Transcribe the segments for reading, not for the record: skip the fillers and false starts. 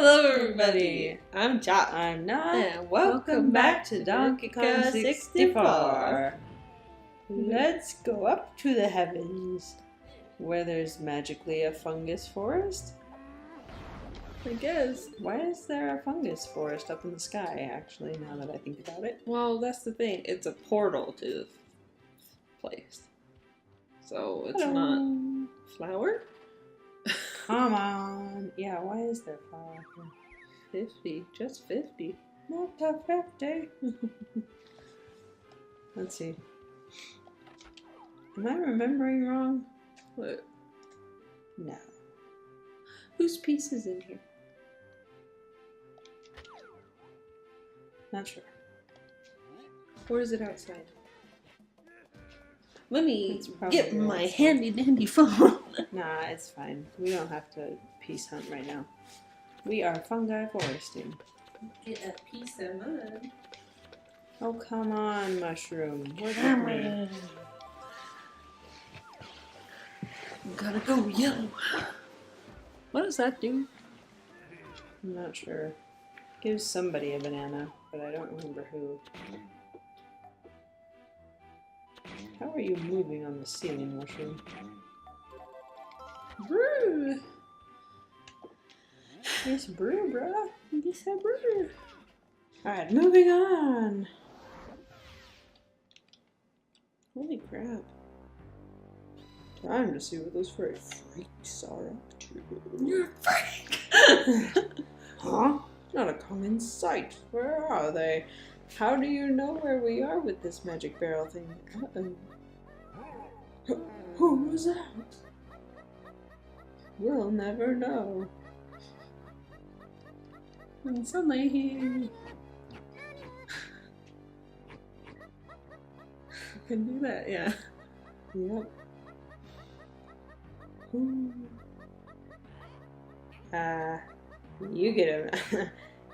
Hello everybody, I'm Chach. I'm Nah, And welcome back to Donkey Kong 64. Let's go up to the heavens, where there's magically a fungus forest. I guess. Why is there a fungus forest up in the sky, actually, now that I think about it? Well, that's the thing. It's a portal to the place. So it's not flower? Come on. Yeah, why is there flower here? 50. Just 50. Not a 50. Let's see. Am I remembering wrong? What? No. Whose piece is in here? Not sure. Or is it outside? Let me It's probably get my outside. handy dandy phone. Nah, it's fine. We don't have to piece hunt right now. We are fungi foresting. Get a piece of mud. Oh, come on, mushroom. Where'd Come you go? on. Gotta go yellow. What does that do? I'm not sure. Gives somebody a banana, but I don't remember who. How are you moving on the ceiling, mushroom? Brew. Yes, brew, bruh. Yes, I brew. Alright, moving on. Holy crap. Time to see what those furry freaks are up to. You're a freak. Huh? Not a common sight. Where are they? How do you know where we are with this magic barrel thing? Who was that? We'll never know. And suddenly he can do that, yeah. Yep. You get him.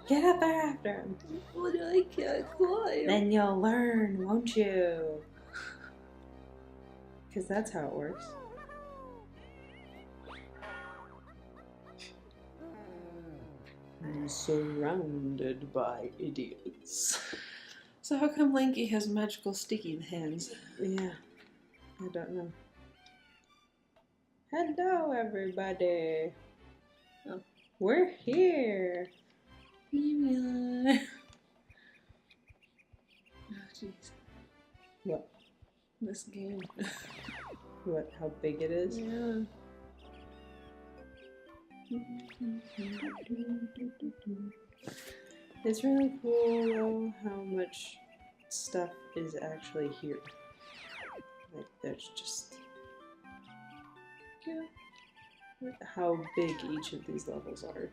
Get up there after him. But I can't climb. Then you'll learn, won't you? Because that's how it works. I'm surrounded by idiots. So how come Lanky has magical sticky hands? Yeah, I don't know. Hello, everybody. Oh. We're here. Here we are. Oh, jeez. What? This game. What? How big it is? Yeah. It's really cool, though, how much stuff is actually here. Like, there's just... Yeah. How big each of these levels are.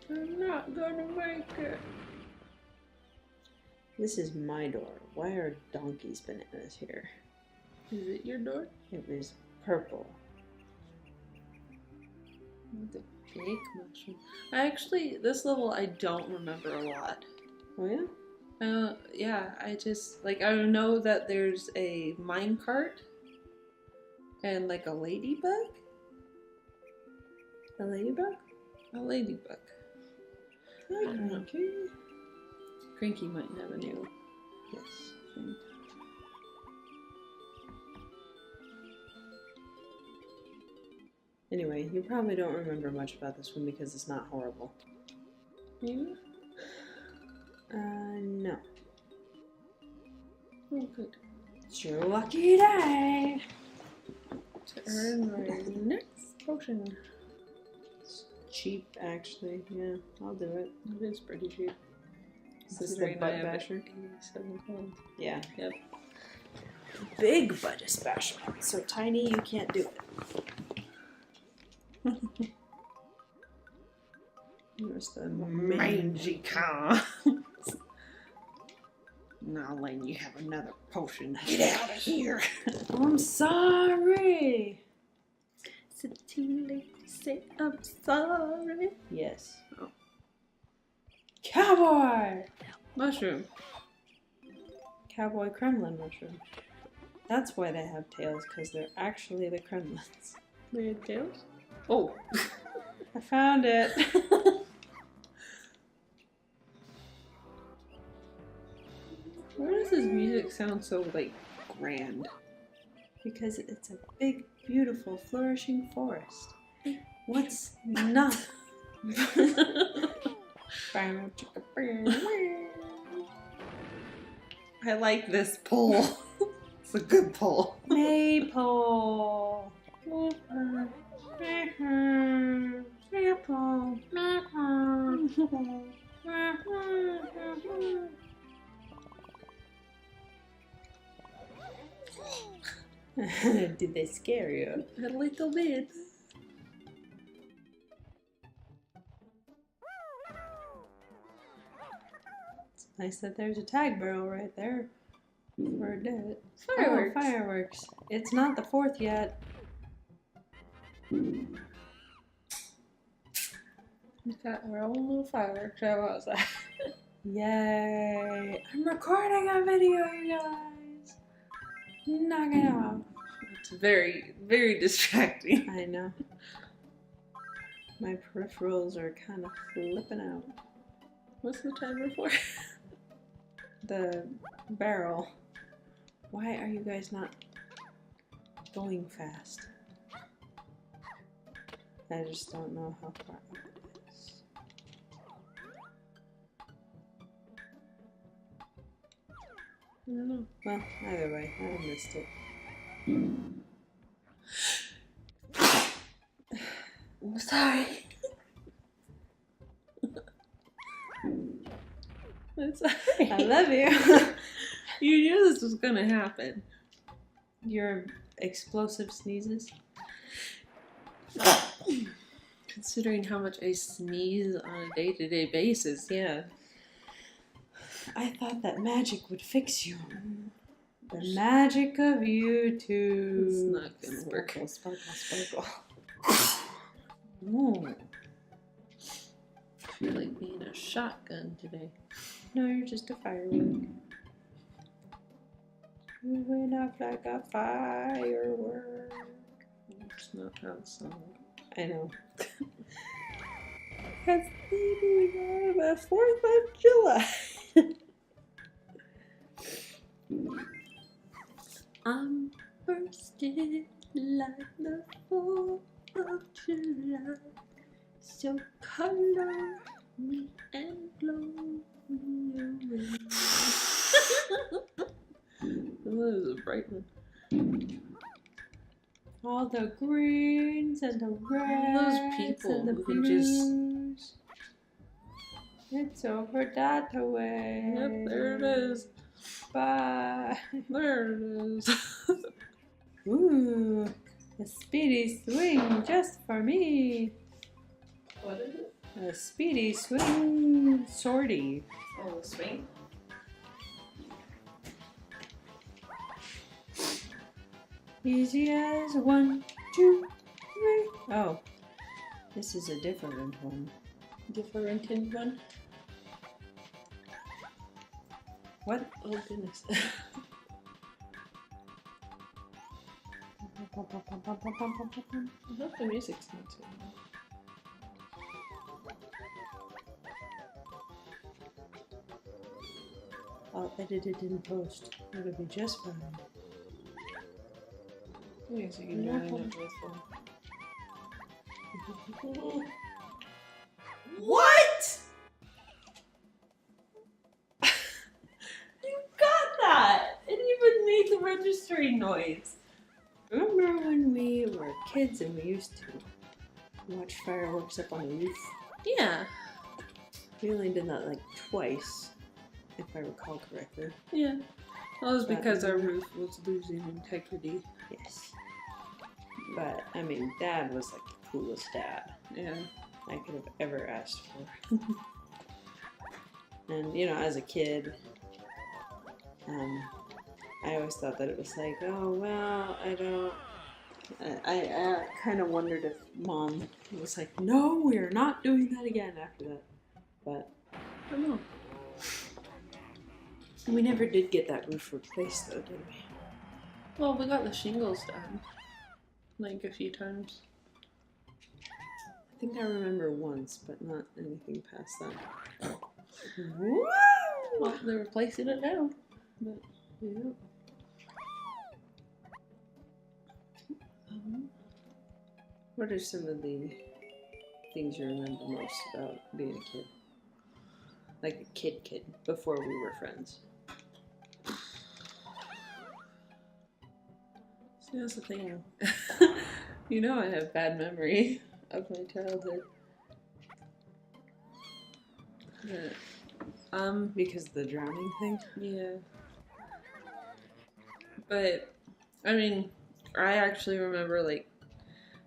I'm not gonna make it. This is my door. Why are donkeys bananas here? Is it your door? It was purple. The fake mushroom. This level I don't remember a lot. Oh yeah? Yeah, I just, like, I know that there's a minecart and, like, a ladybug. A ladybug? A ladybug. Hi, Cranky. Cranky might have a new Yes. thing. Anyway, you probably don't remember much about this one because it's not horrible. Maybe? No. Oh, good. It's your lucky day! To earn my next potion. It's cheap, actually. Yeah, I'll do it. It is pretty cheap. Is this the butt basher? 87 pounds. Yeah. Yep. Big butt basher. So tiny you can't do it. There's the Mangy car. Now, Lane, you have another potion. Get out of here. I'm sorry! Is it too late to say I'm sorry? Yes. Oh. Cowboy! Mushroom. Cowboy Kremlin mushroom. That's why they have tails, because they're actually the Kremlins. They had tails? Oh. I found it. Why does this music sound so, like, grand? Because it's a big, beautiful, flourishing forest. What's not? I like this pull. It's a good pull. Maple. Did they scare you? A little bit. It's nice that there's a tag barrel right there for a debt. Fireworks. Oh, fireworks. It's not the 4th yet. We got our own little fireworks show outside. Yay! I'm recording a video, you guys! Knock it off. It's very, very distracting. I know. My peripherals are kind of flipping out. What's the timer for? The barrel. Why are you guys not going fast? I just don't know how far up it is. I don't know. Well, either way, I missed it. I'm sorry. I'm sorry. I love you. You knew this was gonna happen. Your explosive sneezes. Considering how much I sneeze on a day-to-day basis, yeah. I thought that magic would fix you. The magic of YouTube. It's not gonna work. Sparkle, sparkle, sparkle. Ooh. I feel like being a shotgun today. No, you're just a firework. You went off like a firework. It's not how it sounds. I know. Because maybe we got the 4th of July. I'm bursting like the 4th of July. So color me and blow me away. That was a bright one. All the greens and the reds Those people and the who just... blues. It's over that way. Yep, there it is. Bye. There it is. Ooh, a speedy swing just for me. What is it? A speedy swing sortie. Oh, a swing? Easy as 1, 2, 3. Oh, this is a different one. Different one? What? Oh, goodness. I hope the music's not too loud. I'll edit it in post. It'll be just fine. Yes, you can join it with What? You got that! It even made the registering noise. Remember when we were kids and we used to watch fireworks up on the roof? Yeah. We only did that like twice, if I recall correctly. Yeah. That was because our roof was losing integrity. Yes. But, I mean, Dad was like the coolest dad Yeah. I could have ever asked for. And, you know, as a kid, I always thought that it was like, oh, well, I don't... I kind of wondered if Mom was like, no, we are not doing that again after that. But, I don't know. we never did get that roof replaced, though, did we? Well, we got the shingles done, like a few times. I think I remember once, but not anything past that. Woo! Well, they're replacing it now. But, Yeah. What are some of the things you remember most about being a kid? Like a kid, before we were friends. see, that's the thing. You know I have bad memory of my childhood. Yeah. Because of the drowning thing? Yeah. But, I mean, I actually remember, like,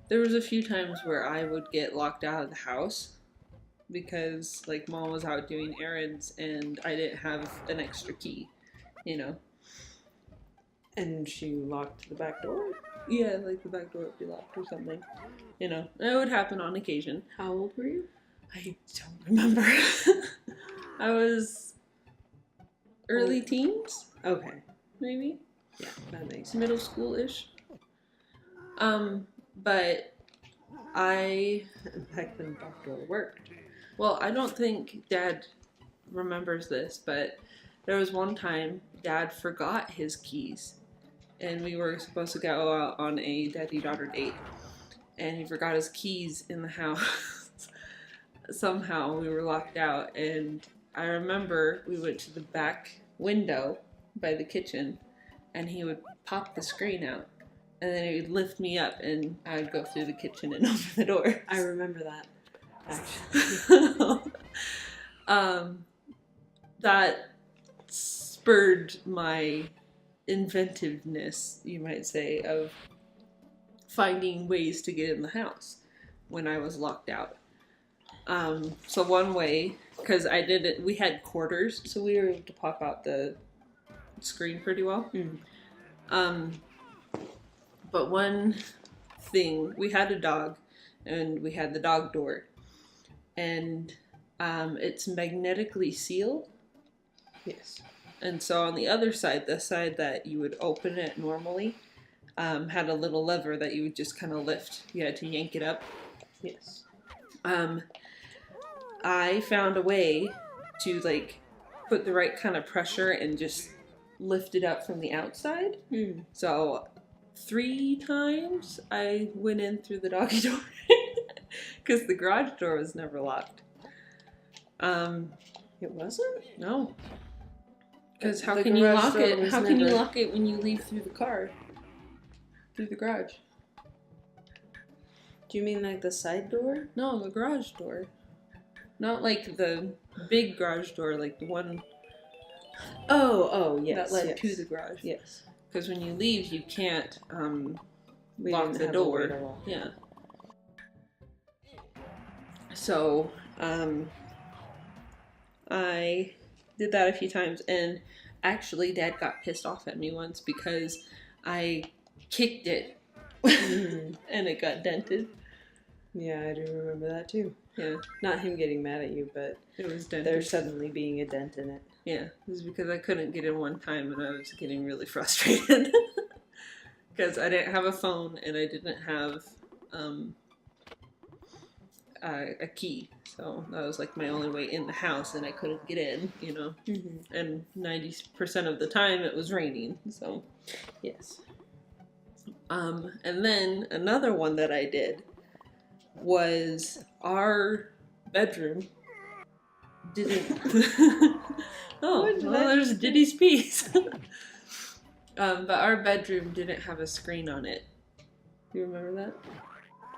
there was a few times where I would get locked out of the house because, like, Mom was out doing errands and I didn't have an extra key, you know? And she locked the back door? Yeah, like the back door would be locked or something, you know? It would happen on occasion. How old were you? I don't remember. I was early teens, Okay. maybe? Yeah, that makes sense. Middle school-ish. But I... Back then, back door worked. Well, I don't think Dad remembers this, but there was one time Dad forgot his keys. And we were supposed to go out on a daddy-daughter date. And he forgot his keys in the house. Somehow we were locked out. And I remember we went to the back window by the kitchen. And he would pop the screen out. And then he would lift me up and I would go through the kitchen and open the door. I remember that, actually. That spurred my inventiveness, you might say, of finding ways to get in the house when I was locked out. So one way, because I did it, we had quarters, so we were able to pop out the screen pretty well. But one thing, we had a dog, and we had the dog door, and it's magnetically sealed. Yes. And so on the other side, the side that you would open it normally, had a little lever that you would just kind of lift. You had to yank it up. Yes. I found a way to, like, put the right kind of pressure and just lift it up from the outside. So 3 times I went in through the doggy door because the garage door was never locked. It wasn't? No. Because how The can you garage lock door it? was How can you never- lock it when you leave through the car? Through the garage? Do you mean like the side door? No, the garage door. Not like the big garage door, like the one Oh, yes. that led yes. to the garage. Yes. Because when you leave, you can't We lock didn't the have a way to door. lock it. Yeah. So, I did that a few times, and actually, Dad got pissed off at me once because I kicked it and it got dented. Yeah, I do remember that too. Yeah, Not him getting mad at you, but it was dented. there suddenly being a dent in it. Yeah, it was because I couldn't get in one time and I was getting really frustrated. Because I didn't have a phone and I didn't have a key. So that was like my only way in the house and I couldn't get in, you know. And 90% of the time it was raining, so. Yes. And then another one that I did was our bedroom didn't. Oh, What did well, I there's just do? Diddy's piece. But our bedroom didn't have a screen on it. Do you remember that?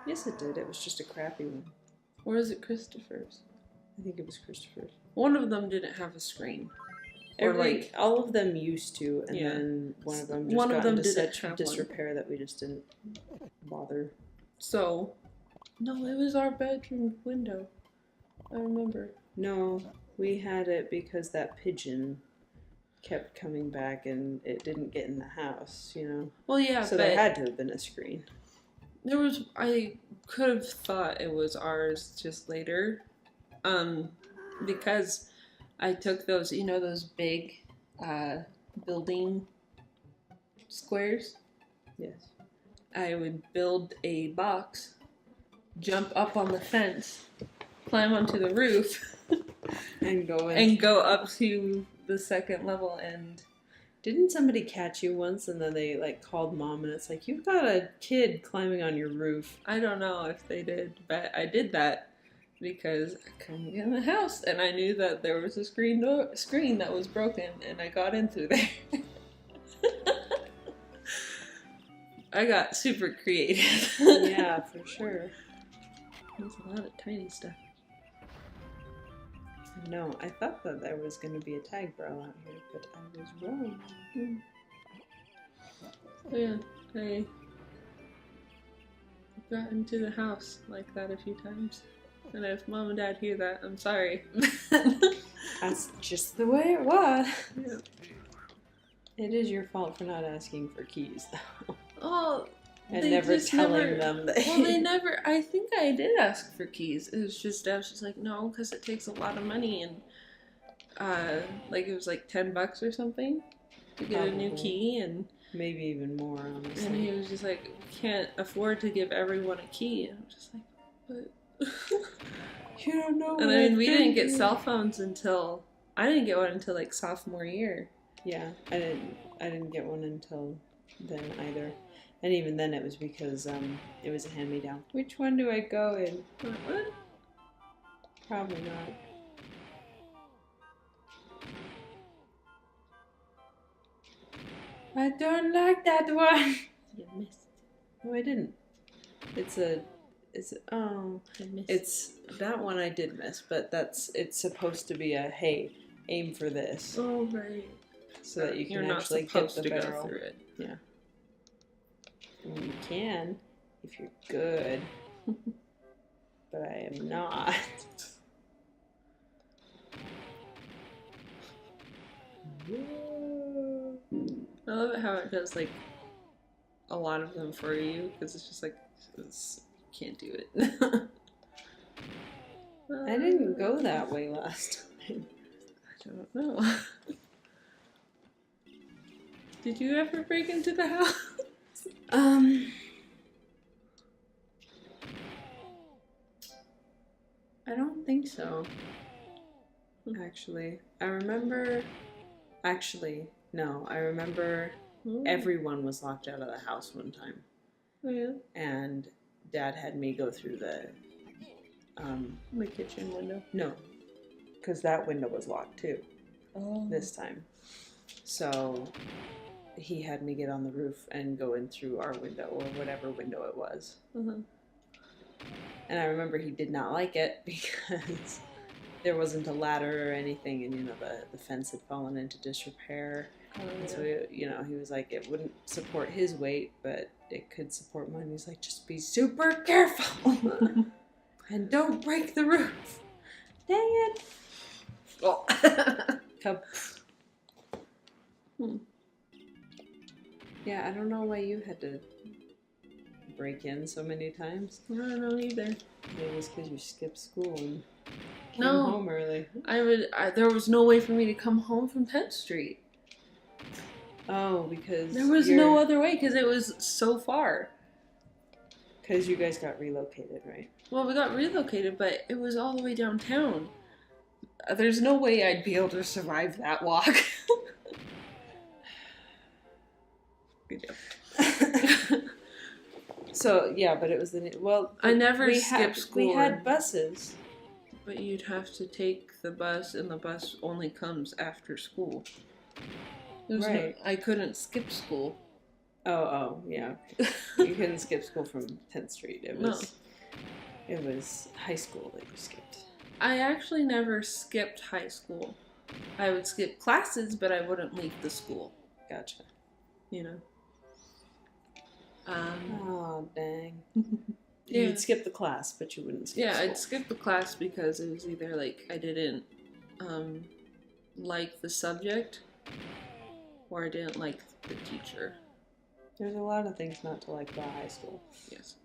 Yes, it did. It was just a crappy one. Or is it Christopher's? I think it was Christopher's. One of them didn't have a screen. Or like all of them used to, and Yeah. then one of them just One of got them into didn't such have one. disrepair that we just didn't bother. So, no, it was our bedroom window. I remember. No, we had it because that pigeon kept coming back and it didn't get in the house, you know? Well, yeah, So but there had to have been a screen. there was. I could have thought it was ours just later, because I took those, you know, those big, building squares. Yes. I would build a box, jump up on the fence, climb onto the roof, And go in. and go up to the second level. And Didn't somebody catch you once and then they like called mom and it's like, you've got a kid climbing on your roof? I don't know if they did, but I did that because I couldn't get in the house, and I knew that there was a screen that was broken, and I got in through there. I got super creative. Yeah, for sure. There's a lot of tiny stuff. No, I thought that there was going to be a tag barrel out here, but I was wrong. So yeah, I got into the house like that a few times. And if mom and dad hear that, I'm sorry. That's just the way it was. Yeah. It is your fault for not asking for keys, though. Oh, And never telling them that. Well, they never. I think I did ask for keys. It was just I was just like, no, because it takes a lot of money, and like it was like $10 or something to get a new key, and maybe even more, honestly. and he was just like, we can't afford to give everyone a key. And I'm just like, but you don't know. And I mean, we didn't get cell phones until I didn't get one until like sophomore year. Yeah, I didn't get one until then either. And even then it was because it was a hand-me-down. Which one do I go in? What? Probably not. I don't like that one. You missed. No, I didn't. It's I missed. it's that one I did miss, but it's supposed to be a hey, aim for this. Oh right. So that you can You're actually not supposed hit the to barrel. go through it. Yeah. Well, you can if you're good, but I am not. I love it how it does like a lot of them for you because it's just like you can't do it. I didn't go that way last time. I don't know. Did you ever break into the house? I don't think so. Actually, I remember. Actually, no, I remember everyone was locked out of the house one time. Oh yeah. And Dad had me go through the kitchen window. No, because that window was locked too. Oh. This time. So he had me get on the roof and go in through our window or whatever window it was. Uh-huh. And I remember he did not like it because there wasn't a ladder or anything, and the fence had fallen into disrepair. Oh, And yeah. so he was like, it wouldn't support his weight, but it could support mine. He's like, just be super careful and don't break the roof. Dang it! Oh. Yeah, I don't know why you had to break in so many times. I don't know either. Maybe it's because you skipped school and came No. home early. There was no way for me to come home from 10th Street. Oh, because There was no other way because it was so far. Because you guys got relocated, right? Well, we got relocated, but it was all the way downtown. There's no way I'd be able to survive that walk. Good job. So, yeah, but it was I never skipped school. We had buses. But you'd have to take the bus, and the bus only comes after school. Right. I couldn't skip school. Oh, yeah. You couldn't skip school from 10th Street. It was high school that you skipped. I actually never skipped high school. I would skip classes, but I wouldn't leave the school. Gotcha. You know. Oh, dang. Yeah. You'd skip the class, but you wouldn't skip school. I'd skip the class because it was either like I didn't like the subject or I didn't like the teacher. There's a lot of things not to like about high school. Yes.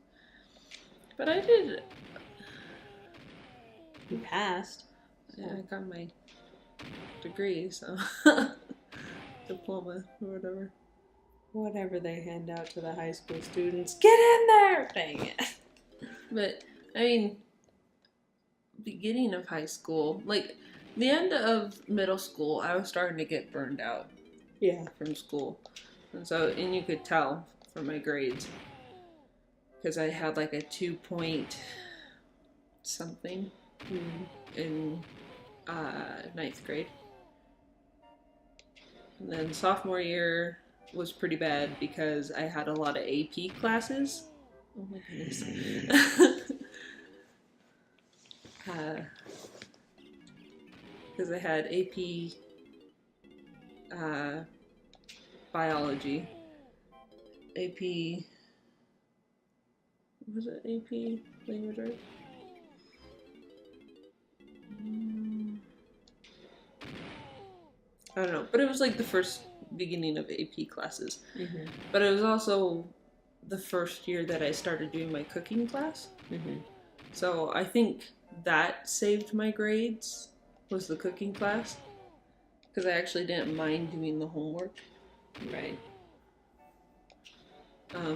But I did. You passed. Yeah, I got my degree, so diploma or whatever. Whatever they hand out to the high school students. Get in there! Dang it. But, I mean, beginning of high school, like, the end of middle school, I was starting to get burned out. Yeah. From school. And you could tell from my grades. Because I had like a 2-point something in ninth grade. And then sophomore year was pretty bad because I had a lot of AP classes. Oh my goodness. Because I had AP biology, AP, was it AP language arts? I don't know, but it was like the first beginning of AP classes. Mm-hmm. But it was also the first year that I started doing my cooking class. Mm-hmm. So I think that saved my grades, was the cooking class. Because I actually didn't mind doing the homework. Right. I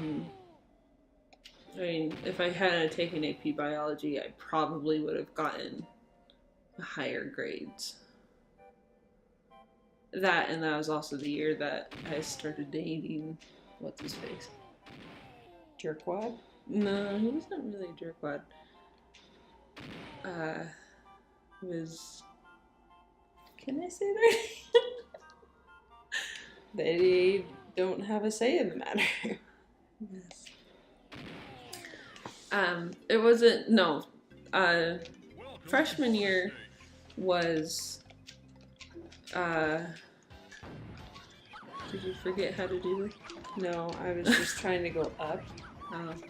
mean, if I hadn't taken AP biology, I probably would have gotten higher grades. That, and that was also the year that I started dating, what's his face? Jerkwad? No, he wasn't really a jerkwad. He was... Can I say that? They don't have a say in the matter. Yes. It wasn't, no. Freshman year was, did you forget how to do this? No, I was just trying to go up,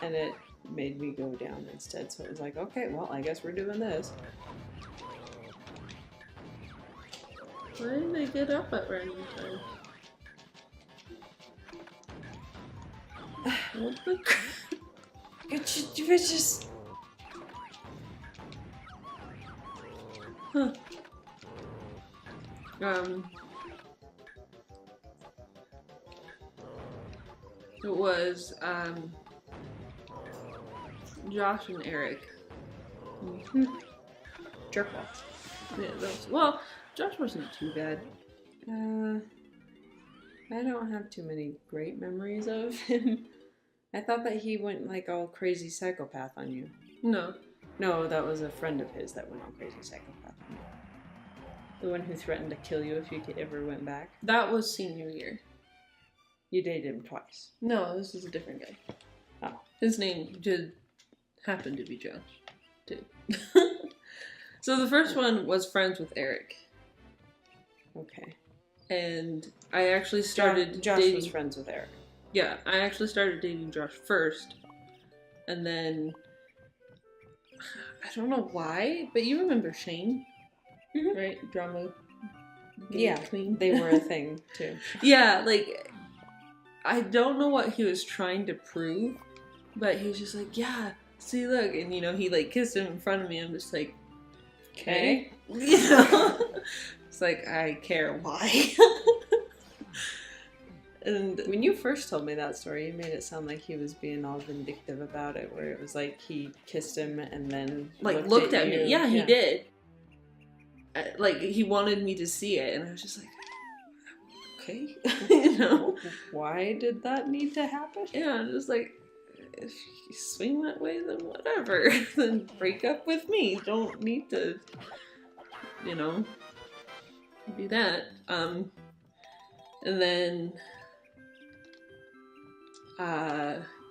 and it made me go down instead. So it was like, okay, well, I guess we're doing this. Why did they get up at random times? What the crap? It's just... Huh. It was, Josh and Eric. Jerkwads. Yeah, those. Well, Josh wasn't too bad. I don't have too many great memories of him. I thought that he went like all crazy psychopath on you. No. No, that was a friend of his that went all crazy psychopath on you. The one who threatened to kill you if you ever went back. That was senior year. You dated him twice. No, this is a different guy. Oh. His name did happen to be Josh, too. So the first one was friends with Eric. Okay. And I actually started Josh dating... was friends with Eric. Yeah, I actually started dating Josh first. And then... I don't know why, but you remember Shane, right? Drama. Yeah, Queen. they were a thing, too. Yeah, like... I don't know what he was trying to prove, but he was just like, yeah, see, look. And, you know, he, like, kissed him in front of me. I'm just like, okay. You know? It's like, I care why. And when you first told me that story, you made it sound like he was being all vindictive about it, where it was like he kissed him and then looked at you. me. Yeah, he did. Like, he wanted me to see it, and I was just like, okay. You know? Why did that need to happen? Yeah, I'm just like, if you swing that way, then whatever. Then break up with me. Don't need to, you know, do that. And then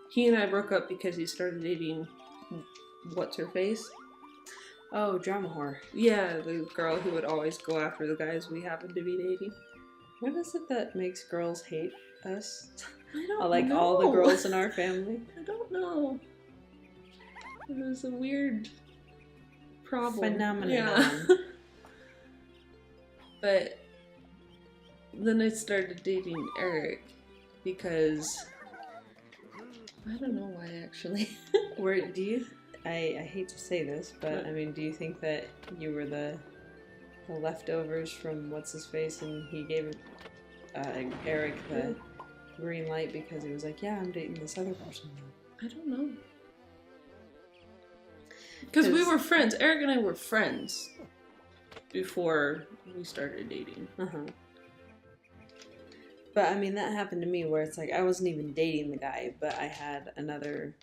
he and I broke up because he started dating what's her face? Oh, drama whore. Yeah, the girl who would always go after the guys we happened to be dating. What is it that makes girls hate us? I don't like know. all the girls in our family? I don't know. It was a weird problem. Phenomenon. Yeah. But then I started dating Eric because I don't know why actually. Where do you? I hate to say this, but I mean, do you think that you were the leftovers from what's his face, and he gave Eric the green light because he was like, yeah, I'm dating this other person now? I don't know. Because we were friends. Eric and I were friends before we started dating. Uh-huh. But, I mean, that happened to me where it's like, I wasn't even dating the guy, but I had another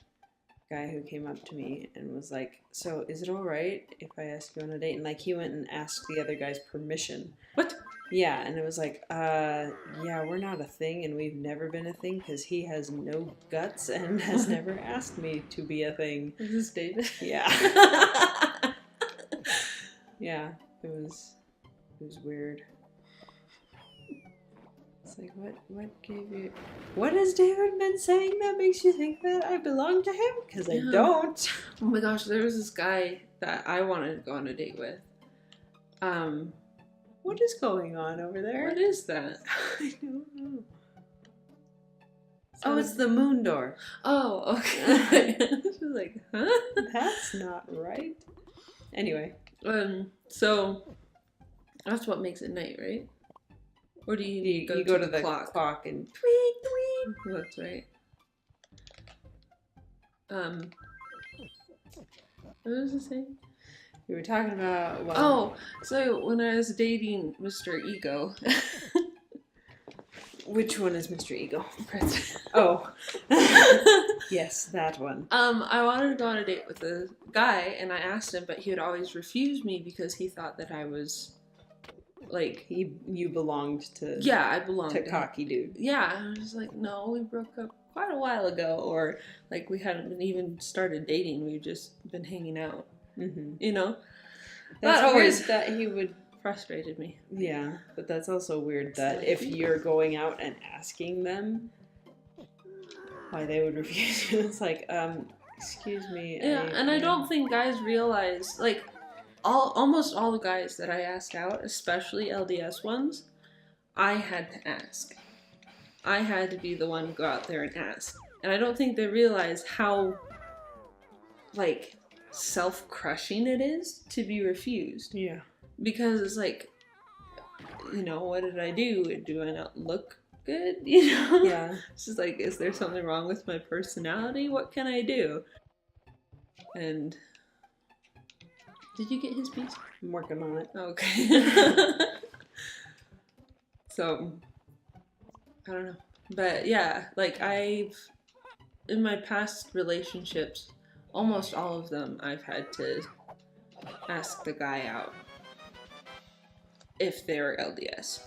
guy who came up to me and was like, so is it alright if I ask you on a date? And, like, he went and asked the other guy's permission. What? Yeah, and it was like, yeah, we're not a thing, and we've never been a thing, because he has no guts and has never asked me to be a thing. Is this David? Yeah. Yeah, it was weird. It's like, what gave you... What has David been saying that makes you think that I belong to him? Because I don't. Oh my gosh, there was this guy that I wanted to go on a date with. What is going on over there? What is that? I don't know. Oh, it's the moon door. Oh, okay. She's like, huh? That's not right. Anyway. So that's what makes it night, right? Or do you go to the clock and tweet, tweet? That's right. What was I saying? We were talking about... Well, oh, so when I was dating Mr. Ego... Which one is Mr. Ego? Prince. Oh. Yes, that one. I wanted to go on a date with a guy, and I asked him, but he would always refuse me because he thought that I was, like... You belonged to... Yeah, I belonged to cocky dude. Yeah, I was just like, no, we broke up quite a while ago, or, like, we hadn't been even started dating, we've just been hanging out. Mm-hmm. You know? That's always that he would... Frustrated me. Yeah, but that's also weird that if you're going out and asking them why they would refuse you, it's like, excuse me. Yeah, I don't think guys realize, like, almost all the guys that I asked out, especially LDS ones, I had to ask. I had to be the one to go out there and ask. And I don't think they realize how, like, self-crushing it is to be refused. Yeah. Because it's like, you know, what did I do? Do I not look good? You know? Yeah. It's just like, is there something wrong with my personality? What can I do? And did you get his piece? I'm working on it. Okay. So, I don't know. But yeah, like in my past relationships, almost all of them, I've had to ask the guy out. If they're LDS.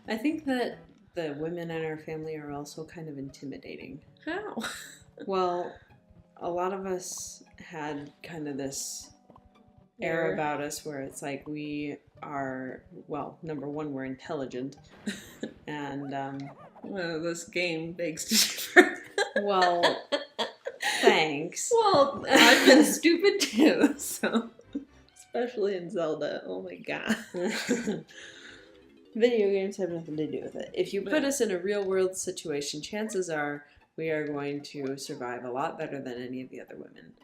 I think that the women in our family are also kind of intimidating. How? Well, a lot of us had kind of this air about us where it's like we are, well, number one, we're intelligent. And, well, this game begs to differ. Well, thanks. Well, I've been stupid too, so... Especially in Zelda. Oh my god. Video games have nothing to do with it. If you put us in a real world situation, chances are we are going to survive a lot better than any of the other women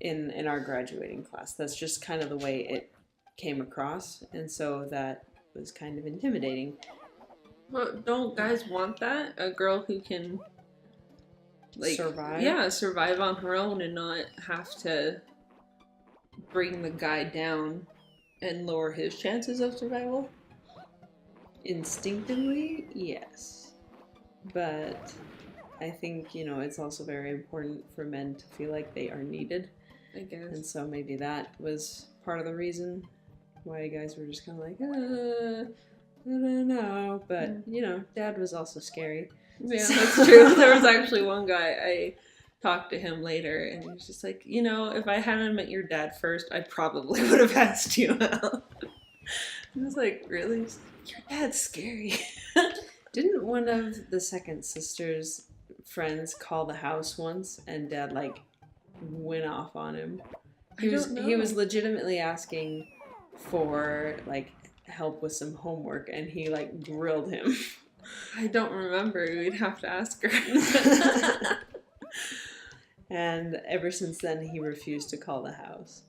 in our graduating class. That's just kind of the way it came across, and so that was kind of intimidating. Well, don't guys want that? A girl who can, like, survive? Yeah, survive on her own and not have to bring the guy down and lower his chances of survival? Instinctively, yes. But I think, you know, it's also very important for men to feel like they are needed. I guess. And so maybe that was part of the reason why guys were just kind of like, I don't know. But, you know, Dad was also scary. Yeah, that's true. There was actually one guy, I talked to him later, and he was just like, you know, if I hadn't met your dad first, I probably would have asked you out. I was like, really? Your dad's scary. Didn't one of the second sister's friends call the house once, and Dad, like, went off on him? He was legitimately asking for, like, help with some homework, and he, like, grilled him. I don't remember. We'd have to ask her. And ever since then, he refused to call the house.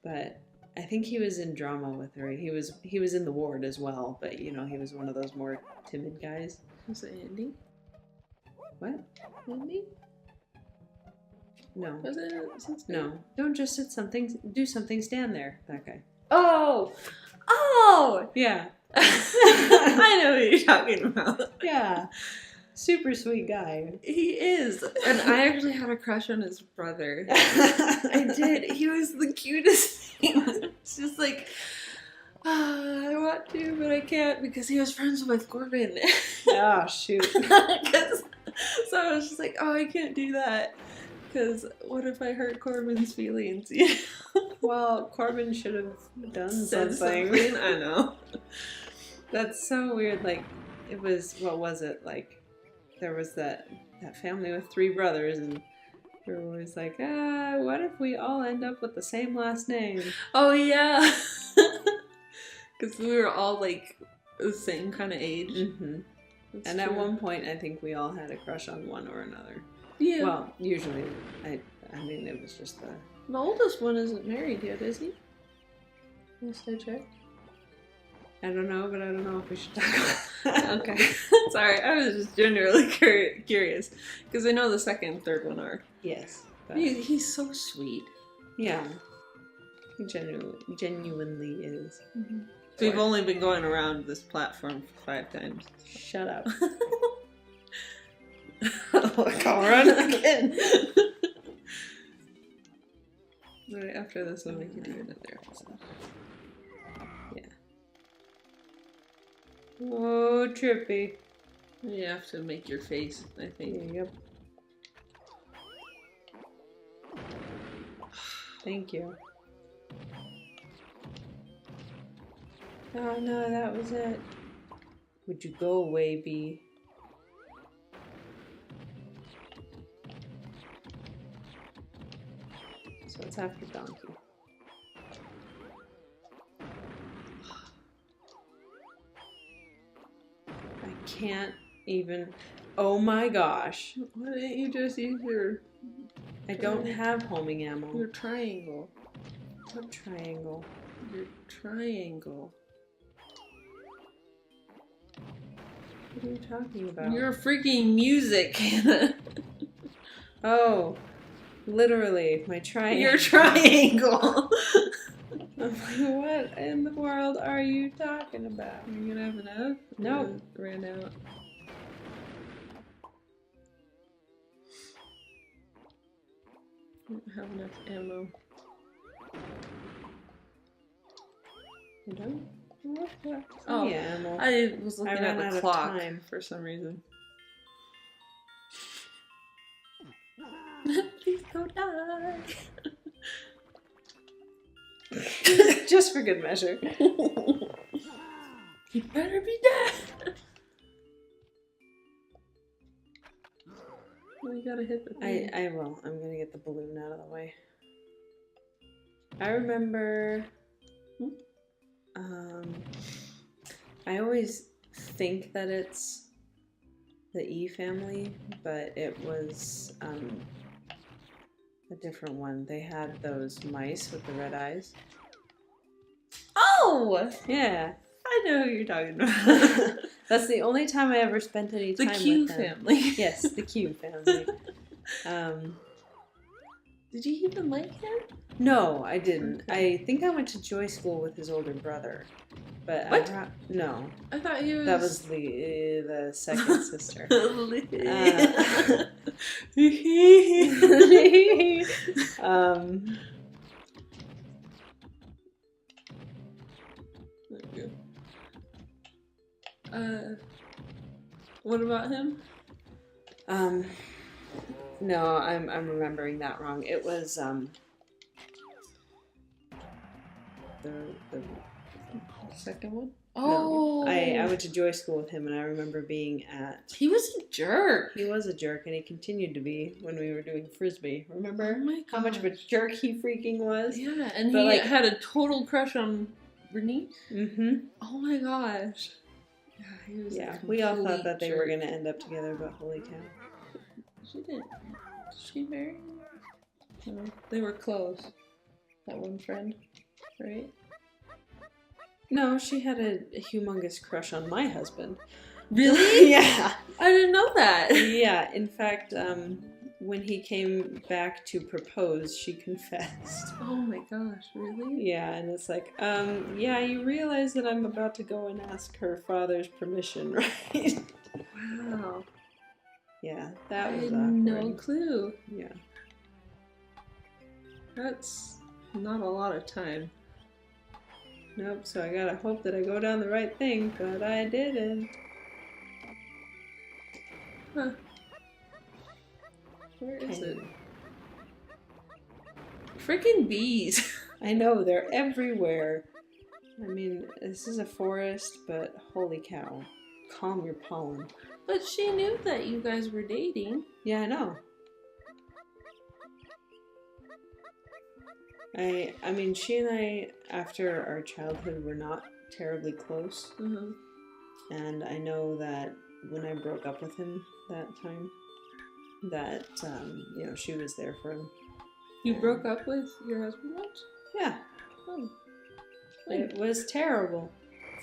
But I think he was in drama with her. He was in the ward as well, but, you know, he was one of those more timid guys. Was it Andy? What? Andy? No. Was it? No. Don't just sit something. Do something. Stand there. That guy. Oh! Oh! Yeah. I know who you're talking about. Yeah. Super sweet guy. He is. And I actually had a crush on his brother. I did. He was the cutest thing. It's just like, I want to, but I can't because he was friends with Corbin. Oh, shoot. So I was just like, oh, I can't do that. Because what if I hurt Corbin's feelings? Well, Corbin should have done Said something. I know. That's so weird. Like, it was, what was it? Like, there was that family with 3 brothers, and we were always like, what if we all end up with the same last name? Oh, yeah. Because we were all like the same kind of age. Mm-hmm. And at one point, I think we all had a crush on one or another. Yeah. Well, usually, I mean, it was just the oldest one isn't married yet, is he? Last I checked. I don't know, but I don't know if we should talk about it. Okay. Sorry, I was just generally curious. Because I know the second and third one are. Yes. But He's so sweet. yeah. He genuinely is. Mm-hmm. So we've only been going around this platform 5 times. Shut up. Look, I'll run again. Right after this one, we can do another episode. Yeah. Oh, trippy. You have to make your face, I think. Yep. Thank you. Oh no, that was it. Would you go away, bee? So it's after donkey. I can't even. Oh my gosh. Why didn't you just use your... I don't have homing ammo. Your triangle. What triangle? Your triangle. What are you talking about? Your freaking music. Oh, literally, my triangle. Your triangle. I'm like, what in the world are you talking about? Are you gonna have enough? Nope. Ran out. I don't have enough ammo. You don't? Oh, yeah, ammo. I was looking ran at out the of clock time. for some reason. Please don't die. Just for good measure. He better be dead. We gotta hit the thing. I will. I'm gonna get the balloon out of the way. I remember. I always think that it's the E family, but it was a different one. They had those mice with the red eyes. Oh! Yeah. I know who you're talking about. That's the only time I ever spent any time The Q with them. family. Yes, the Q family. Did you even like him? No, I didn't. Okay. I think I went to Joy School with his older brother. But What? No, I thought he was... that was the second sister. What about him? No, I'm remembering that wrong. It was the second one? No. Oh! I went to Joy School with him, and I remember being at... He was a jerk! He was a jerk, and he continued to be when we were doing Frisbee. Remember Oh my how much of a jerk he freaking was? Yeah, and But, he like, had a total crush on Brittany. Mm-hmm. Oh my gosh. Yeah, he was a We all thought complete that they jerk. were going to end up together, but holy cow. She didn't. Did she marry him? No, they were close. That one friend, right? No, she had a humongous crush on my husband. Really? Yeah. I didn't know that. Yeah. In fact, when he came back to propose, she confessed. Oh my gosh, really? Yeah, and it's like, yeah, you realize that I'm about to go and ask her father's permission, right? Wow. Yeah, that I was had awkward. no clue. Yeah. That's not a lot of time. Nope, so I gotta hope that I go down the right thing, but I didn't. Huh. Where is it? Freaking bees. I know, they're everywhere. I mean, this is a forest, but holy cow. Calm your pollen. But she knew that you guys were dating. Yeah, I know. I mean, she and I, after our childhood, were not terribly close. Mm-hmm. And I know that when I broke up with him that time, that, you know, she was there for him. You broke up with your husband once? Yeah. Oh. It was terrible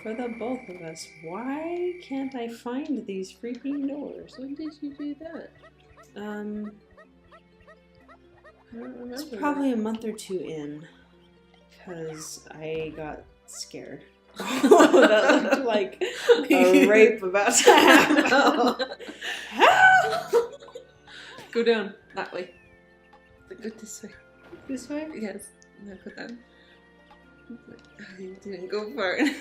for the both of us. Why can't I find these freaking doors? When did you do that? I don't remember. It's probably a month or two in, because I got scared. That looked like a rape about to happen. Go down that way. Go this way. This way? Yes. No, put that. You didn't go far enough.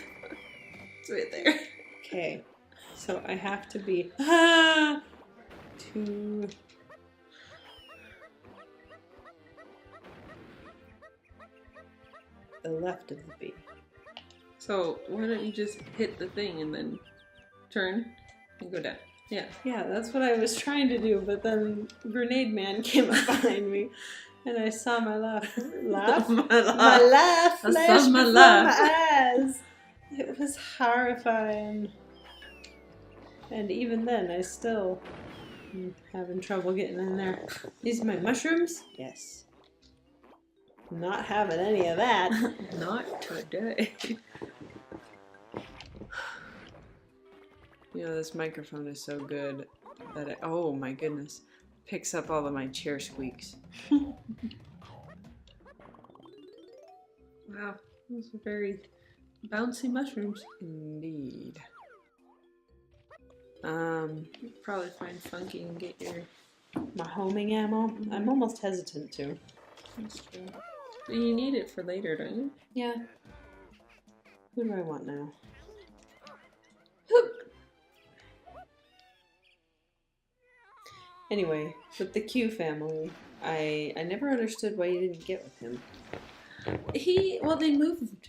It's right there. Okay. So I have to be to the left of the bee. So why don't you just hit the thing and then turn and go down? Yeah. Yeah, that's what I was trying to do, but then Grenade Man came up behind me, and I saw my laugh. Laugh? My My laugh I flashed saw my before laugh. my eyes. It was horrifying. And even then, I still am having trouble getting in there. These are my mushrooms? Yes. Not having any of that. Not today. You know, this microphone is so good that it, oh my goodness, picks up all of my chair squeaks. Wow, those are very bouncy mushrooms. Indeed. You could probably find Funky and get your... My homing ammo? I'm almost hesitant to. That's true. But you need it for later, don't you? Yeah. Who do I want now? Anyway, with the Q family, I never understood why you didn't get with him. Well, they moved.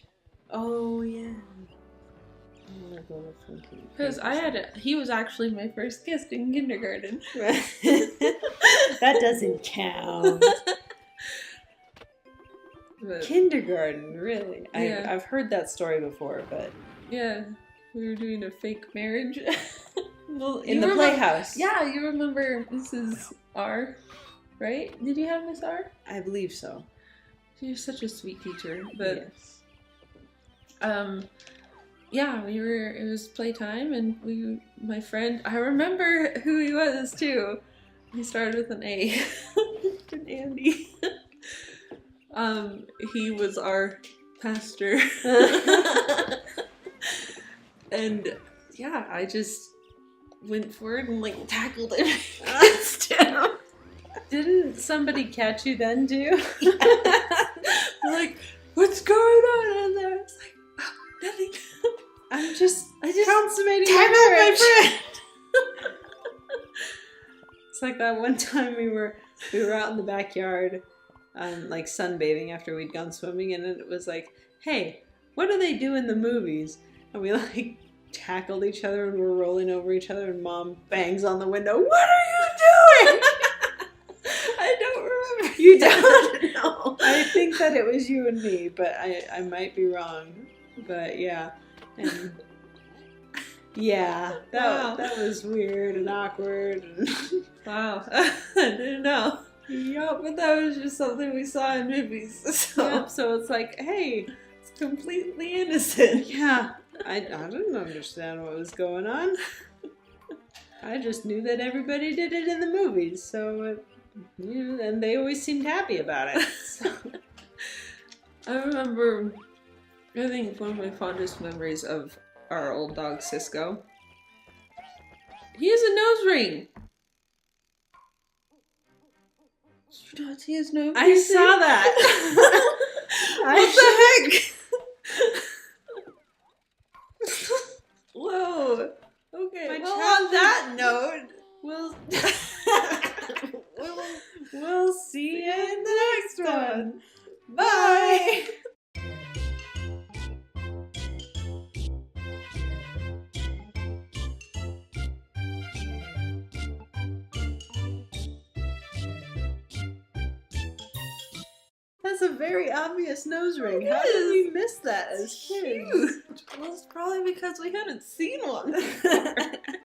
Oh, yeah. I want to go with Funky. Because he was actually my first guest in kindergarten. That doesn't count. But, Kindergarten, really? Yeah. I've heard that story before, but... yeah, we were doing a fake marriage. Well, In the playhouse. Yeah, you remember Mrs. R, right? Did you have Miss R? I believe so. She was such a sweet teacher. But, yes. yeah, it was playtime, and my friend, I remember who he was, too. He started with an A. Mr. Andy. He was our pastor. And, yeah, I just went forward and, like, tackled him. Didn't somebody catch you then, too? I'm like, what's going on in there? It's like, oh, nothing. I just consummating tackled my my friend. It's like that one time we were out in the backyard, like sunbathing after we'd gone swimming, and it was like, hey, what do they do in the movies? And we like tackled each other and we're rolling over each other, and Mom bangs on the window. What are you doing? I don't remember. You don't? No. I think that it was you and me, but I might be wrong. But yeah. And yeah, that was weird and awkward. And Wow. I didn't know. yup. But that was just something we saw in movies. So it's like, hey, It's completely innocent. yeah, I didn't understand what was going on. I just knew that everybody did it in the movies, so and they always seemed happy about it. So. I remember, I think one of my fondest memories of our old dog Cisco. He has a nose ring. Did you not see his nose? I saw that. What the heck? Whoa. Okay. On that note, we'll see you in the next one. Bye. That's a very obvious nose ring. How did we miss that as kids? Well, it's probably because we hadn't seen one.